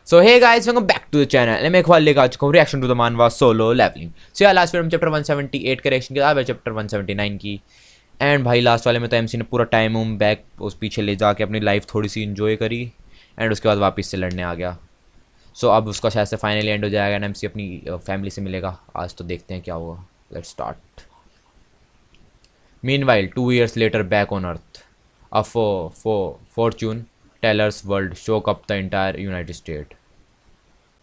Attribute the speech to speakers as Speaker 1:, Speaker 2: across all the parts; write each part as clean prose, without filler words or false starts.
Speaker 1: So hey guys, welcome back to the channel. मैं एक बार लेकर आ चुका हूँ रिएक्शन टू द मानवा सोलो लेवलिंग. So यार लास्ट वीडियो में चैप्टर 178 का रिएक्शन किया, अब चैप्टर 179 की. एंड भाई लास्ट वाले में तो एमसी ने पूरा टाइम बैक उस पीछे ले जाके अपनी लाइफ थोड़ी सी इंजॉय करी एंड उसके बाद वापस से लड़ने आ गया. सो अब उसका शायद से फाइनली एंड हो जाएगा एंड एमसी अपनी फैमिली से मिलेगा. आज तो देखते हैं क्या होगा. Let's start. Meanwhile, 2 years later, back on Earth, a fortune teller's world shook up the entire United States.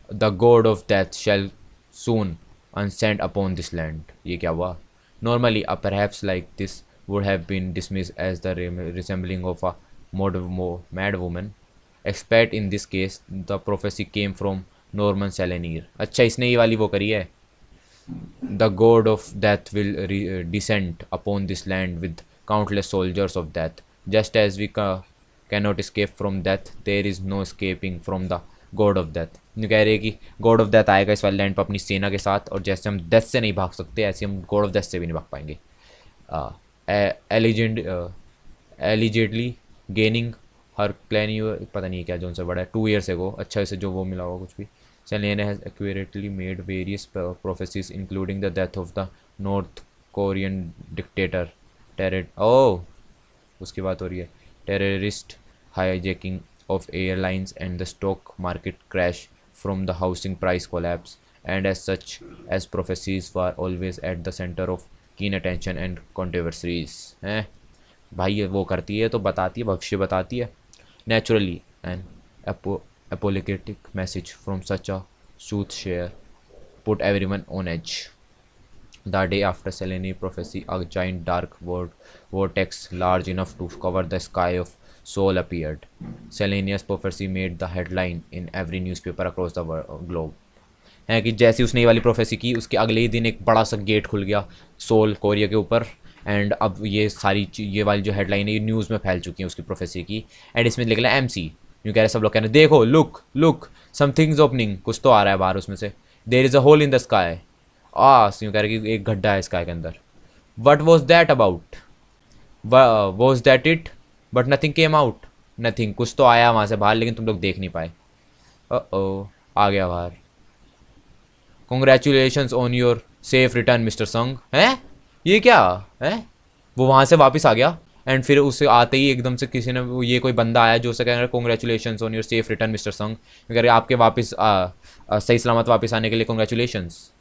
Speaker 1: The god of death shall soon ascend upon this land. ये क्या हुआ? Normally, a perhaps like this would have been dismissed as the resembling of a mad woman. Except in this case, the prophecy came from Norman Seleneer. अच्छा इसने ये वाली वो करी है. The god of death will descend upon this land with countless soldiers of death. Just as we cannot escape from death, there is no escaping from the god of death. ये कह रही है कि god of death आएगा इस वाले land पर अपनी सेना के साथ, और जैसे हम डेथ से नहीं भाग सकते ऐसे हम god of death से भी नहीं भाग पाएंगे. Allegedly gaining her plan, पता नहीं क्या जोन से बड़ा है, 2 years ago. अच्छा इसे जो वो मिला होगा कुछ भी. Selene has accurately made various prophecies, including the death of the North Korean dictator, उसकी बात हो रही है, terrorist hijacking of airlines and the stock market crash from the housing price collapse, and as such as prophecies were always at the center of keen attention and controversies. हैं भाई ये वो करती है तो बताती है, भविष्य बताती है. Naturally an apocalyptic message from such a soothsayer put everyone on edge. The day after Selene's prophecy, a giant dark vortex large enough to cover the sky of Seoul appeared. Selene's prophecy made the headline in every newspaper across the globe. है कि जैसी उसने ये वाली prophecy की उसके अगले ही दिन एक बड़ा सा गेट खुल गया सोल कोरिया के ऊपर. एंड अब ये सारी ये वाली जो हेडलाइन है ये न्यूज़ में फैल चुकी है उसकी प्रोफेसी की. एंड इसमें लिख रहा है एमसी. यूँ कह रहे सब लोग कह रहे देखो लुक लुक समथिंग्स ओपनिंग, कुछ तो आ रहा है बाहर उसमें से. There is a hole in the sky. यूँ कह रहे कि एक गड्ढा है स्काई के अंदर. What was that about? Was that it? But nothing came out. Nothing, कुछ तो आया वहाँ से बाहर लेकिन तुम लोग देख नहीं पाए. आ गया बाहर. Congratulations on your safe return mister संग. हैं ये क्या है? वो वहाँ से वापस आ गया एंड फिर उससे आते ही एकदम से किसी ने ये कोई बंदा आया जो उसे कह रहा है congratulations on your safe return mister संग. अगर आपके वापस सही सलामत वापस आने के लिए कॉन्ग्रेचुलेशंस.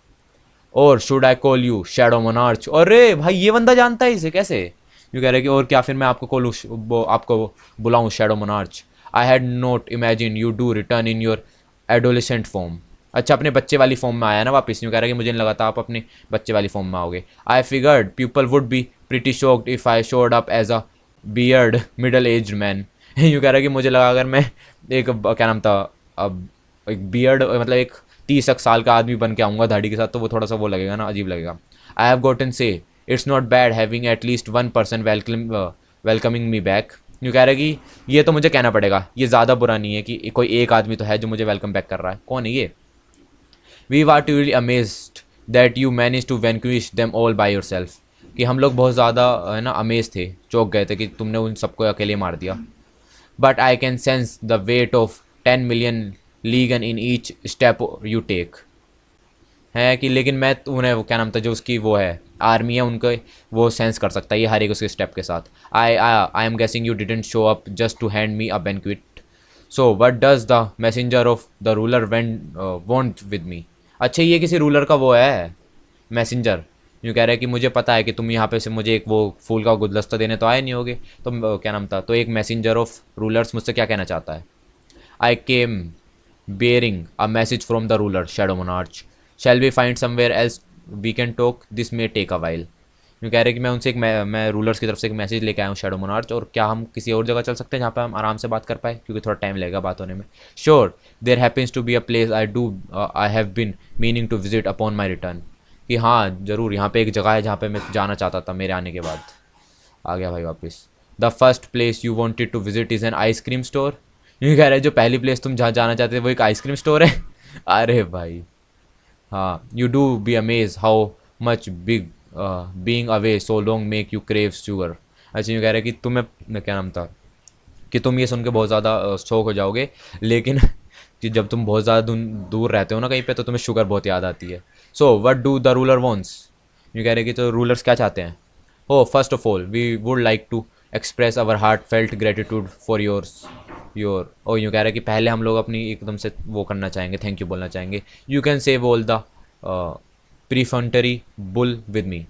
Speaker 1: और should I call you shadow monarch. अरे भाई ये बंदा जानता है इसे कैसे? यूँ कह रहे कि और क्या फिर मैं आपको बुलाऊँ shadow monarch. I had not imagine you do return in your adolescent form. अच्छा अपने बच्चे वाली फॉर्म में आया ना वापस. यूँ कह रहा है कि मुझे नहीं लगा था आप अपने बच्चे वाली फॉर्म में आओगे. I figured people would be pretty shocked if I showed up as a bearded middle aged man. यूँ कह रहा है कि मुझे लगा अगर मैं एक क्या नाम था अब एक बियर्ड मतलब एक 30 साल का आदमी बन के आऊँगा दाढ़ी के साथ तो वो थोड़ा सा वो लगेगा ना, अजीब लगेगा. आई हैव गोटन से it's not bad having at least 1 person welcoming me back. यूँ कह रहा है कि ये तो मुझे कहना पड़ेगा, ये ज़्यादा बुरा नहीं है कि कोई एक आदमी तो है जो मुझे वेलकम बैक कर रहा है. कौन है ये? We were truly amazed that you managed to vanquish them all by yourself. कि हम लोग बहुत ज़्यादा है ना अमेज थे, चौंक गए थे कि तुमने उन सबको अकेले मार दिया. But I can sense the weight of 10 million legion in each step you take. है कि लेकिन मैं उन्हें वो क्या नाम था जो उसकी वो है आर्मी है उनको वो सेंस कर सकता है ये हर एक उसके स्टेप के साथ. I am guessing you didn't show up just to hand me a banquet. So what does the messenger of the ruler want with me. अच्छा ये किसी रूलर का वो है मैसेंजर. यूँ कह रहा है कि मुझे पता है कि तुम यहाँ पे से मुझे एक वो फूल का गुलदस्ता देने तो आए नहीं होगे. तो क्या नाम था तो एक मैसेंजर ऑफ रूलर्स मुझसे क्या कहना चाहता है. I came bearing a message from the ruler shadow monarch. Shall we find somewhere else we can talk this may take a while. यूँ कह रहे हैं कि मैं उनसे मैं रूलर्स की तरफ से एक मैसेज लेके आया हूँ शैडो मोनार्च, और क्या हम किसी और जगह चल सकते हैं जहाँ पे हम आराम से बात कर पाए क्योंकि थोड़ा टाइम लगेगा बात होने में. Sure there happens to be a place I have been meaning to visit upon my return. कि हाँ ज़रूर यहाँ पे एक जगह है जहाँ पे मैं जाना चाहता था मेरे आने के बाद. आ गया भाई वापस. The first place you wanted to visit is an ice cream store. यूँ कह रहे हैं जो पहली प्लेस तुम जहाँ जाना चाहते थे वो एक आइसक्रीम स्टोर है. अरे भाई हाँ. You do be amaze how much big being away so long make you crave sugar. अच्छा यूँ कह रहे हैं कि तुम्हें क्या नाम था कि तुम ये सुन के बहुत ज़्यादा शौक हो जाओगे लेकिन कि जब तुम बहुत ज़्यादा दूर रहते हो ना कहीं पे, तो तुम्हें शुगर बहुत याद आती है। So what do the ruler wants, यूँ कह रहे कि तो रूलर्स क्या चाहते हैं। Oh first of all we would like to express our heartfelt gratitude for your oh यूँ कह रहे कि पहले हम लोग अपनी एकदम से वो करना चाहेंगे, थैंक यू बोलना चाहेंगे। You can save all the perfunctory bull with me.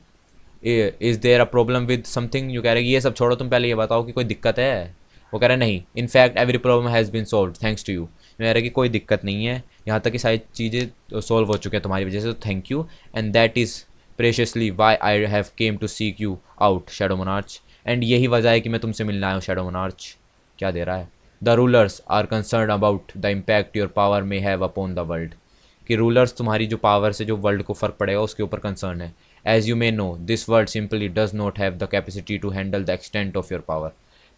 Speaker 1: Is there a problem with something, यू कह रहे कि ये सब छोड़ो, तुम पहले ये बताओ कि कोई दिक्कत है। वो कह रहे नहीं, in fact every problem has been solve thanks to you. मैं कह रहा कि कोई दिक्कत नहीं है, यहाँ तक कि सारी चीज़ें सॉल्व हो चुकी हैं तुम्हारी वजह से, तो thank you. And that is preciously why I have come to seek you out shadow monarch. And यही वजह है कि मैं तुमसे मिलने आया हूँ शैडो मोनार्च। क्या दे रहा है। The rulers are concern about the impact your power may have upon the world, कि रूलर्स तुम्हारी जो पावर से जो वर्ल्ड को फ़र्क पड़ेगा उसके ऊपर कंसर्न है। As you may know this world simply does not have the capacity to handle the extent of your power,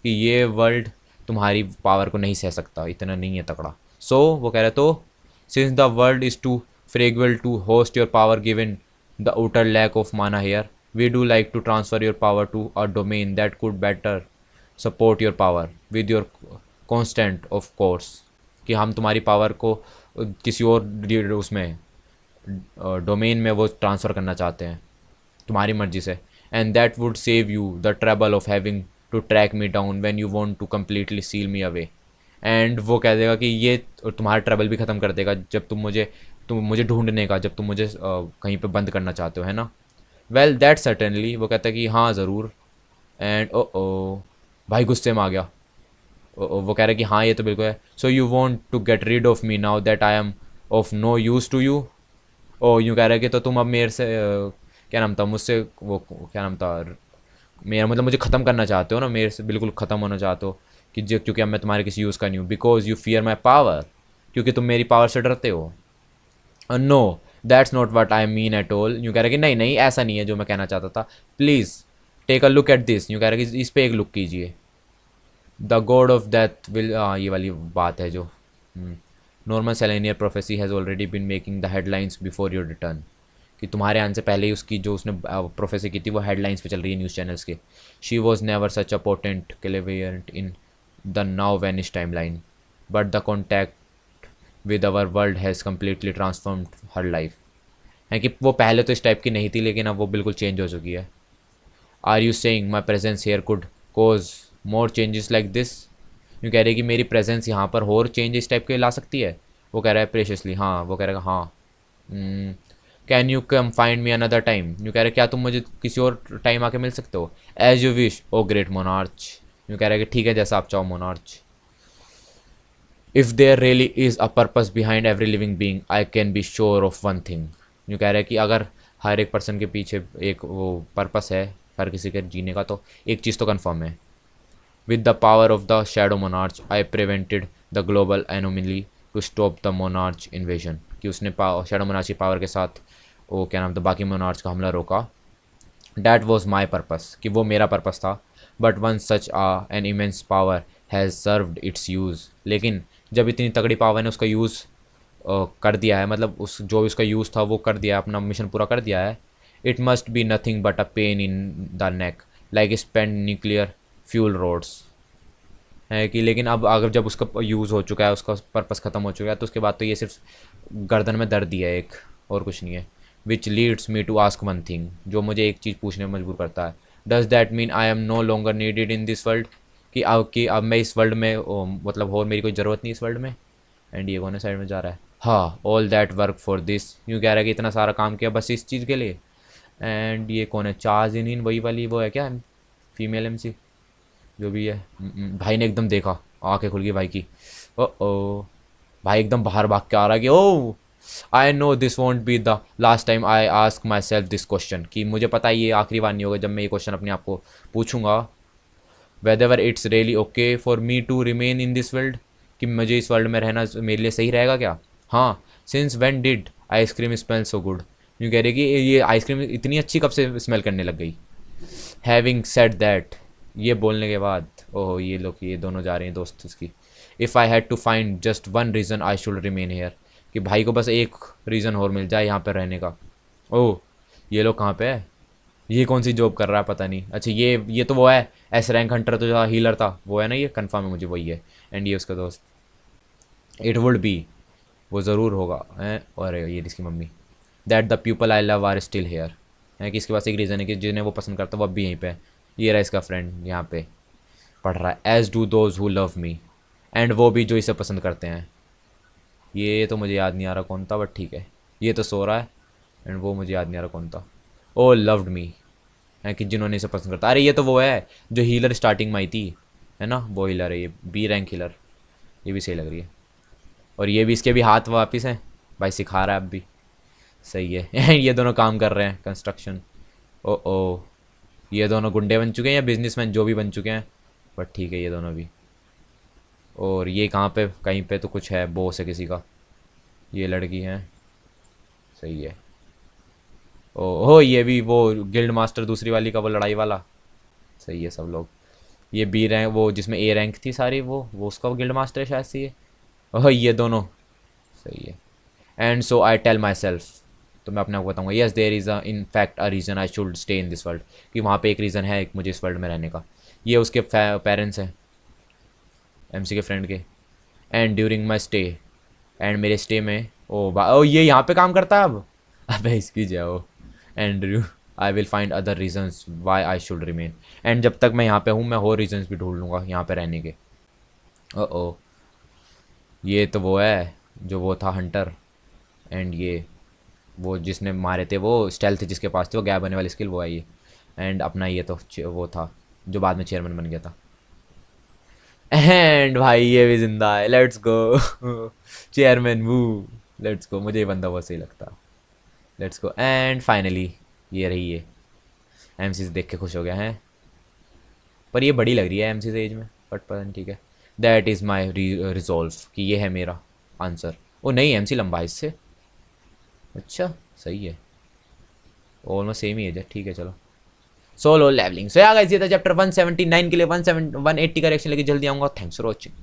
Speaker 1: कि ये वर्ल्ड तुम्हारी पावर को नहीं सह सकता, इतना नहीं है तकड़ा। सो वो कह रहे तो since the world is too fragile to host your power given the utter lack of mana here, we do like to transfer your power to a domain that could better support your power with your constant of course, कि हम तुम्हारी power को किसी और उसमें domain में वो transfer करना चाहते हैं तुम्हारी मर्ज़ी से। And that would save you the trouble of having to track me down when you want to completely seal me away. And वो कह देगा कि ये तुम्हारा ट्रबल भी ख़त्म कर देगा जब तुम मुझे ढूंढने का, जब तुम मुझे कहीं पे बंद करना चाहते हो, है ना। वेल दैट सर्टेनली, वो कहता है कि हाँ ज़रूर। एंड ओ भाई गुस्से में आ गया। वो कह रहा है कि हाँ ये तो बिल्कुल है। So you want to get rid of me now that I am of no use to you. ओ यूँ कह रहा है कि तो तुम अब मेरे से क्या नाम था, मुझसे वो क्या नाम था, मेरा मतलब मुझे ख़त्म करना चाहते हो ना, मेरे से बिल्कुल ख़त्म होना चाहते हो कि जो, क्योंकि अब मैं तुम्हारे किसी यूज़ का नहीं हूँ। Because you fear my power, क्योंकि तुम मेरी पावर से डरते हो। No that's not what I mean at all, यूँ कह रहा है कि नहीं नहीं ऐसा नहीं है जो मैं कहना चाहता था। Please take a look at this, यूँ कह रहा है कि इस पर एक लुक कीजिए। The god of death will, ये वाली बात है जो नॉर्मल सेलेनियर prophecy has already been making the headlines before your return, कि तुम्हारे आने से पहले ही उसकी जो उसने प्रोफेसी की थी वो हेडलाइंस पे चल रही है न्यूज़ चैनल्स के। She was never such a potent clairvoyant in the now vanish timeline, but the contact with our world has completely transformed her life, है कि वो पहले तो इस टाइप की नहीं थी लेकिन अब वो बिल्कुल चेंज हो चुकी है। Are you saying my presence here could cause more changes like this, यूँ कह रहे हैं कि मेरी प्रेजेंस यहाँ पर और चेंजेस टाइप के ला सकती है। वो कह रहा है प्रेशियसली, हाँ वो कह रहा है हाँ। Can you come find me another time, यूँ कह रहे क्या तुम मुझे किसी और टाइम आके मिल सकते हो। As you wish o great monarch, यूँ कह रहे कि ठीक है जैसा आप चाहो monarch. If there really is a purpose behind every living being I can be sure of one thing, यूँ कह रहे हैं कि अगर हर एक पर्सन के पीछे एक वो पर्पस है हर किसी के जीने का, तो एक चीज़ तो कन्फर्म है। With the power of the shadow monarch I prevented the global anomaly to stop the monarch invasion, कि उसने शैडो मोनार्च की पावर के साथ वो क्या नाम था बाकी मोनार्च का हमला रोका। डैट वॉज माई पर्पस, कि वो मेरा पर्पस था। But one such an immense power has served it's use, लेकिन जब इतनी तगड़ी पावर ने उसका यूज़ कर दिया है, मतलब उस जो उसका यूज़ था वो कर दिया है, अपना मिशन पूरा कर दिया है। It must be nothing but a pain in the neck like spent nuclear fuel rods, है कि लेकिन अब अगर जब उसका यूज़ हो चुका है, उसका पर्पस ख़त्म हो चुका है, तो उसके बाद तो ये सिर्फ गर्दन में दर्द ही है एक, और कुछ नहीं है। Which leads me to ask one thing, जो मुझे एक चीज़ पूछने में मजबूर करता है। Does that mean I am no longer needed in this world, कि अब मैं इस वर्ल्ड में मतलब और मेरी कोई ज़रूरत नहीं इस वर्ल्ड में। एंड ये कोने साइड में जा रहा है, हाँ all that work for this, यूँ कह रहा है कि इतना सारा काम किया बस इस चीज़ के लिए। एंड ये कौन है, चार्ज इन वही वाली वो है क्या, फीमेल एमसी जो भी है। भाई ने एकदम देखा, आंखें खुल गई भाई की। ओ भाई एकदम बाहर भाग के आ रहा है कि oh I know this won't be the last time I ask myself this question, कि मुझे पता है ये आखिरी बार नहीं होगा जब मैं ये क्वेश्चन अपने आप को पूछूंगा। Whether it's really okay for me to remain in this world, कि मुझे इस वर्ल्ड में रहना मेरे लिए सही रहेगा क्या। हाँ, since when did ice cream smell so good, यूँ कह रही कि ये आइसक्रीम इतनी अच्छी कब से स्मेल करने लग गई। हैविंग सेड दैट, ये बोलने के बाद ओह ये लोग ये दोनों जा रहे हैं दोस्त इसकी। If I had to find just one reason I should remain here, कि भाई को बस एक रीज़न और मिल जाए यहाँ पर रहने का। ओह ये लोग कहाँ पे है, ये कौन सी जॉब कर रहा है पता नहीं। अच्छा ये तो वो है एस रैंक हंटर, तो जो हीलर था वो है ना, ये कंफर्म है मुझे वही है। एंड ये उसका दोस्त। इट वुड बी वो ज़रूर होगा हैं। और ये इसकी mummy, that the people I love are still here, है कि इसके पास एक रीज़न है कि जिन्हें वो पसंद करता है वो अब भी यहीं पे है। ये रहा इसका फ्रेंड यहाँ पे पढ़ रहा है, as do those who love me, and वो भी जो इसे पसंद करते हैं। ये तो मुझे याद नहीं आ रहा कौन था, बट ठीक है। ये तो सो रहा है, एंड वो मुझे याद नहीं आ रहा कौन था। ओ लव्ड मी, है कि जिन्होंने इसे पसंद करता। अरे ये तो वो है जो हीलर स्टार्टिंग में आई थी, है ना, वो हीलर है ये, बी रैंक हीलर। ये भी सही लग रही है। और ये भी, इसके भी हाथ वापिस हैं, भाई सिखा रहा है अब भी। सही है। ये दोनों काम कर रहे हैं कंस्ट्रक्शन। ओ ये दोनों गुंडे बन चुके हैं या बिजनेसमैन, जो भी बन चुके हैं, बट ठीक है ये दोनों भी। और ये कहाँ पे, कहीं पे तो कुछ है, बॉस है किसी का। ये लड़की है, सही है। ओहो ये भी वो गिल्ड मास्टर दूसरी वाली का, वो लड़ाई वाला। सही है सब लोग। ये बी रैंक, वो जिसमें ए रैंक थी सारी, वो उसका गिल्ड मास्टर है शायद से ये। ओह ये दोनों, सही है। And so I tell myself, तो मैं अपने आप को बताऊँगा, yes there is in fact a reason I should stay in this world, कि वहाँ पे एक रीज़न है मुझे इस वर्ल्ड में रहने का। ये उसके पेरेंट्स हैं, एमसी के फ्रेंड के। And during my stay, and मेरे स्टे में, ओ ये यहाँ पे काम करता है अब। अबे इसकी जाओ। Andrew, I will find other reasons Y I should remain, and जब तक मैं यहाँ पे हूँ मैं और रीजंस भी ढूंढ लूँगा यहाँ पे रहने के। ओ ये तो वो है जो वो था हंटर, एंड ये वो जिसने मारे थे, वो स्टेल्थ जिसके पास थी, वो गैप होने वाली स्किल, वो है ये। एंड अपना ये तो वो था जो बाद में चेयरमैन बन गया था। एंड भाई ये भी जिंदा है, लेट्स गो। चेयरमैन वो, लेट्स गो। मुझे ये बंदा बहुत सही लगता, लेट्स गो। एंड फाइनली ये रही है। एमसी से देख के खुश हो गया है, पर ये बड़ी लग रही है एमसी से एज में, बट पता नहीं, ठीक है। दैट इज़ माई रिजॉल्व, कि ये है मेरा आंसर। ओ नहीं, एमसी लंबा है इससे। अच्छा सही है, ऑलमोस्ट सेम ही एज है, ठीक है चलो। Solo levelling. सो यार गाइस ये था चैप्टर 179 के लिए। 180 का रिएक्शन लेके जल्दी आऊँगा। Thanks for watching.